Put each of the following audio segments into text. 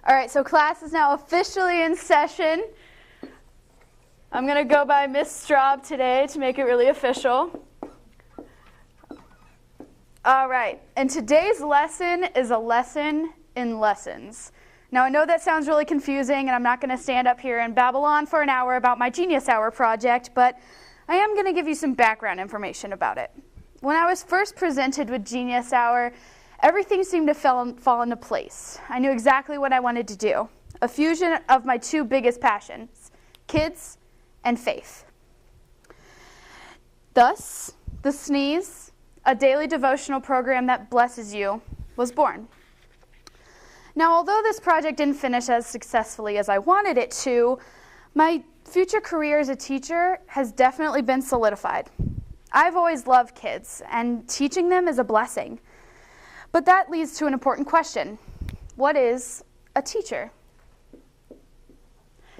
All right, so class is now officially in session. I'm going to go by Miss Straub today to make it really official. All right, and today's lesson is a lesson in lessons. Now, I know that sounds really confusing, and I'm not going to stand up here and babble on for an hour about my Genius Hour project, but I am going to give you some background information about it. When I was first presented with Genius Hour, everything seemed to fall into place. I knew exactly what I wanted to do, a fusion of my two biggest passions, kids and faith. Thus, the Sneeze, a daily devotional program that blesses you, was born. Now, although this project didn't finish as successfully as I wanted it to, my future career as a teacher has definitely been solidified. I've always loved kids, and teaching them is a blessing. But that leads to an important question. What is a teacher?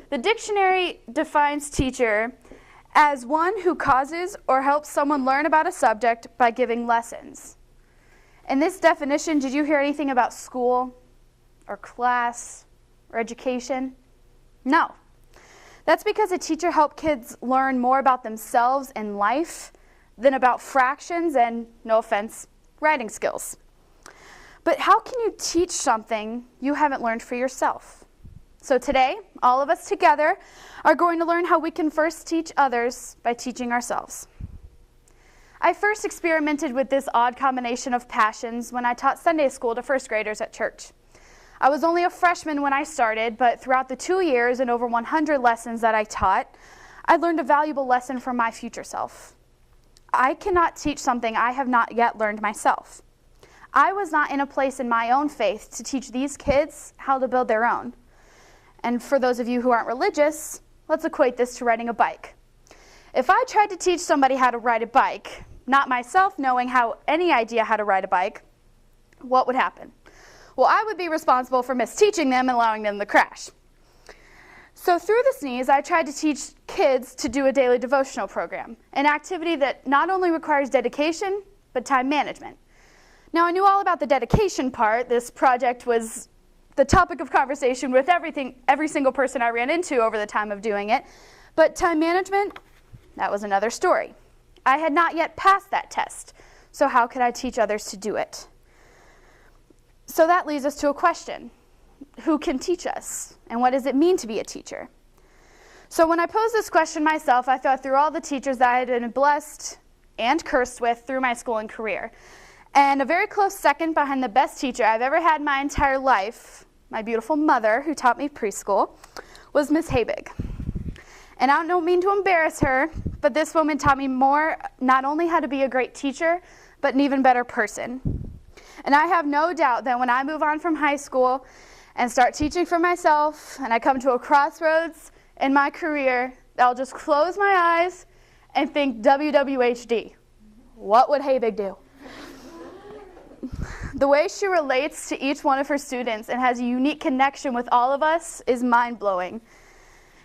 The dictionary defines teacher as one who causes or helps someone learn about a subject by giving lessons. In this definition, did you hear anything about school or class or education? No. That's because a teacher helps kids learn more about themselves and life than about fractions and, no offense, writing skills. But how can you teach something you haven't learned for yourself? So today, all of us together are going to learn how we can first teach others by teaching ourselves. I first experimented with this odd combination of passions when I taught Sunday school to first graders at church. I was only a freshman when I started, but throughout the 2 years and over 100 lessons that I taught, I learned a valuable lesson for my future self. I cannot teach something I have not yet learned myself. I was not in a place in my own faith to teach these kids how to build their own. And for those of you who aren't religious, let's equate this to riding a bike. If I tried to teach somebody how to ride a bike, not myself knowing any idea how to ride a bike, what would happen? Well, I would be responsible for misteaching them and allowing them to crash. So through the Sneeze, I tried to teach kids to do a daily devotional program, an activity that not only requires dedication, but time management. Now, I knew all about the dedication part. This project was the topic of conversation with every single person I ran into over the time of doing it. But time management, that was another story. I had not yet passed that test, so how could I teach others to do it? So that leads us to a question. Who can teach us? And what does it mean to be a teacher? So when I posed this question myself, I thought through all the teachers that I had been blessed and cursed with through my schooling career. And a very close second behind the best teacher I've ever had in my entire life, my beautiful mother, who taught me preschool, was Miss Habig. And I don't mean to embarrass her, but this woman taught me more, not only how to be a great teacher, but an even better person. And I have no doubt that when I move on from high school and start teaching for myself, and I come to a crossroads in my career, I'll just close my eyes and think WWHD. What would Habig do? The way she relates to each one of her students and has a unique connection with all of us is mind-blowing.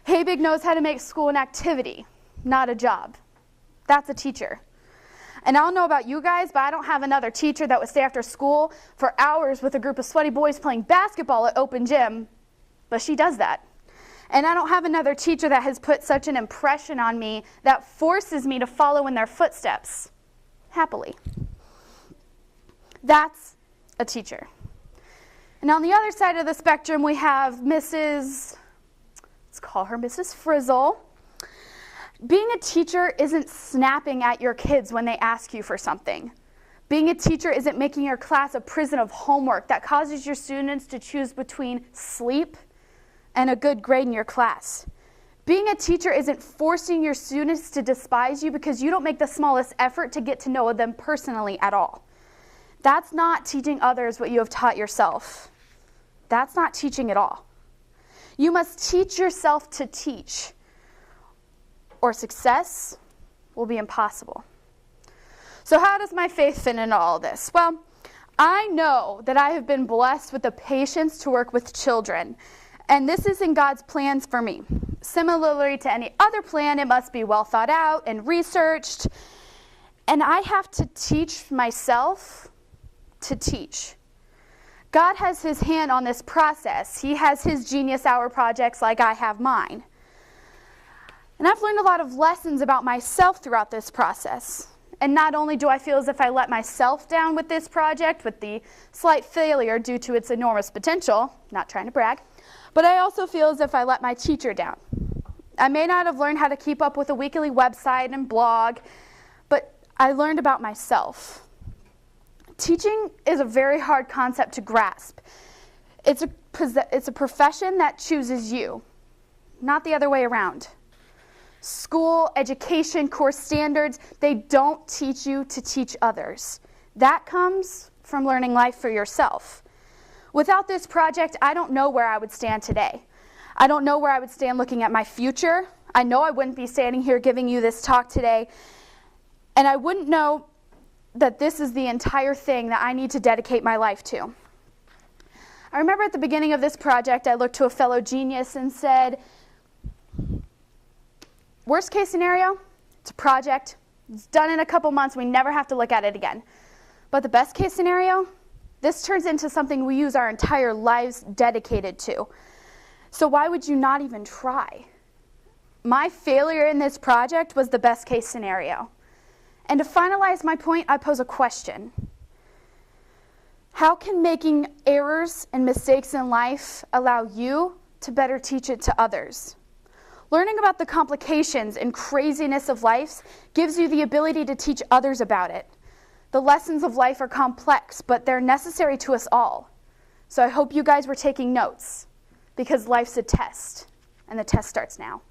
Habig knows how to make school an activity, not a job. That's a teacher. And I don't know about you guys, but I don't have another teacher that would stay after school for hours with a group of sweaty boys playing basketball at open gym, but she does that. And I don't have another teacher that has put such an impression on me that forces me to follow in their footsteps, happily. That's a teacher. And on the other side of the spectrum, we have let's call her Mrs. Frizzle. Being a teacher isn't snapping at your kids when they ask you for something. Being a teacher isn't making your class a prison of homework that causes your students to choose between sleep and a good grade in your class. Being a teacher isn't forcing your students to despise you because you don't make the smallest effort to get to know them personally at all. That's not teaching others what you have taught yourself. That's not teaching at all. You must teach yourself to teach, or success will be impossible. So how does my faith fit into all this? Well, I know that I have been blessed with the patience to work with children, and this is in God's plans for me. Similarly to any other plan, it must be well thought out and researched, and I have to teach myself to teach. God has his hand on this process. He has his genius hour projects like I have mine. And I've learned a lot of lessons about myself throughout this process. And not only do I feel as if I let myself down with this project, with the slight failure due to its enormous potential, not trying to brag, but I also feel as if I let my teacher down. I may not have learned how to keep up with a weekly website and blog, but I learned about myself. Teaching is a very hard concept to grasp. It's a profession that chooses you, not the other way around. School, education, course standards, they don't teach you to teach others. That comes from learning life for yourself. Without this project, I don't know where I would stand today. I don't know where I would stand looking at my future. I know I wouldn't be standing here giving you this talk today. And I wouldn't know that this is the entire thing that I need to dedicate my life to. I remember at the beginning of this project, I looked to a fellow genius and said, worst case scenario, it's a project. It's done in a couple months. We never have to look at it again. But the best case scenario, this turns into something we use our entire lives dedicated to. So why would you not even try? My failure in this project was the best case scenario. And to finalize my point, I pose a question. How can making errors and mistakes in life allow you to better teach it to others? Learning about the complications and craziness of life gives you the ability to teach others about it. The lessons of life are complex, but they're necessary to us all. So I hope you guys were taking notes, because life's a test, and the test starts now.